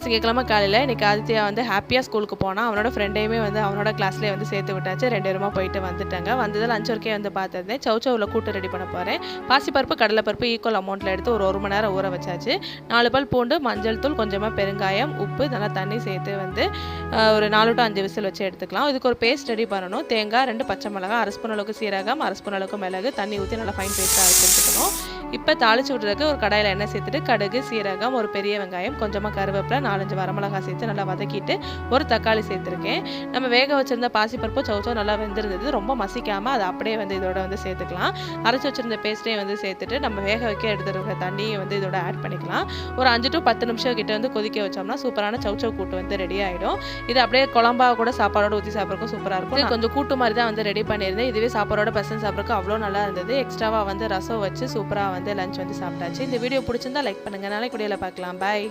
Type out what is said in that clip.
திங்கட்கிழமை காலையில் இன்றைக்கி ஆதித்யா வந்து ஹாப்பியாக ஸ்கூலுக்கு போனால் அவனோட ஃப்ரெண்டையுமே வந்து அவனோட கிளாஸ்லேயே வந்து சேர்த்து விட்டாச்சு. 2 பேருமா போயிட்டு வந்துட்டாங்க. வந்ததில் லஞ்ச் ஒர்க்கே வந்து பார்த்துருந்தேன். சவுச்சவில் கூட்டு ரெடி பண்ண போகிறேன். பாசிப்பருப்பு கடலைப்பருப்பு ஈக்குவல் அமௌண்ட்டில் எடுத்து ஒரு மணி நேரம் ஊற வச்சாச்சு. 4 பல் பூண்டு, மஞ்சள் தூள், கொஞ்சமாக பெருங்காயம், உப்பு, நல்லா தண்ணி சேர்த்து வந்து ஒரு 4 to 5 விசில் வச்சு எடுத்துக்கலாம். இதுக்கு ஒரு பேஸ்ட் ரெடி பண்ணணும். தேங்காய், 2 பச்சை மிளகாய், 1 ஸ்பூன் அளவுக்கு சீரகம், 1 ஸ்பூன் அளவுக்கு மிளகு, தண்ணி ஊற்றி நல்லா ஃபைன் பேஸ்ட்டாக அரைச்சி எடுத்துக்கணும். இப்போ தாளிச்சு விட்றதுக்கு ஒரு கடாயில் எண்ணெய் சேர்த்துட்டு கடுகு, சீரகம், ஒரு பெரிய வெங்காயம், கொஞ்சமாக கருவேப்பிலை, 4-5 வரமிளகாய் சேர்த்து நல்லா வதக்கிட்டு ஒரு தக்காளி சேர்த்துருக்கேன். நம்ம வேக வச்சிருந்த பாசிப்பருப்பு சவுச்சோ நல்லா வெந்திருந்தது. ரொம்ப மசிக்காமல் அதை அப்படியே வந்து இதோட வந்து சேர்த்துக்கலாம். அரைச்சி வச்சிருந்த பேஸ்ட்டையும் வந்து சேர்த்துட்டு நம்ம வேக வைக்க எடுத்துருக்க தண்ணியை வந்து இதோட ஆட் பண்ணிக்கலாம். ஒரு 5 to 10 நிமிஷம் கிட்ட வந்து கொதிக்க வச்சோம்னா சூப்பரான சவுச்சோ கூட்டு வந்து ரெடி ஆகிடும். இது அப்படியே குழம்பா கூட சாப்பாடோட ஊற்றி சாப்பிட்றதுக்கும் சூப்பராக இருக்கும். இது கொஞ்சம் கூட்டு மாதிரி தான் வந்து ரெடி பண்ணியிருந்தேன். இதுவே சாப்பாடோட பசங்க சாப்பிட்றதுக்கு அவ்வளோ நல்லா இருந்தது. எக்ஸ்ட்ராவாக வந்து ரசம் வச்சு சூப்பராக வந்து லஞ்ச் வந்து சாப்பிட்டாச்சு. இந்த வீடியோ பிடிச்சிருந்தா லைக் பண்ணுங்கள். நாளைக்கு வீடியோவில் பார்க்கலாம். பாய்.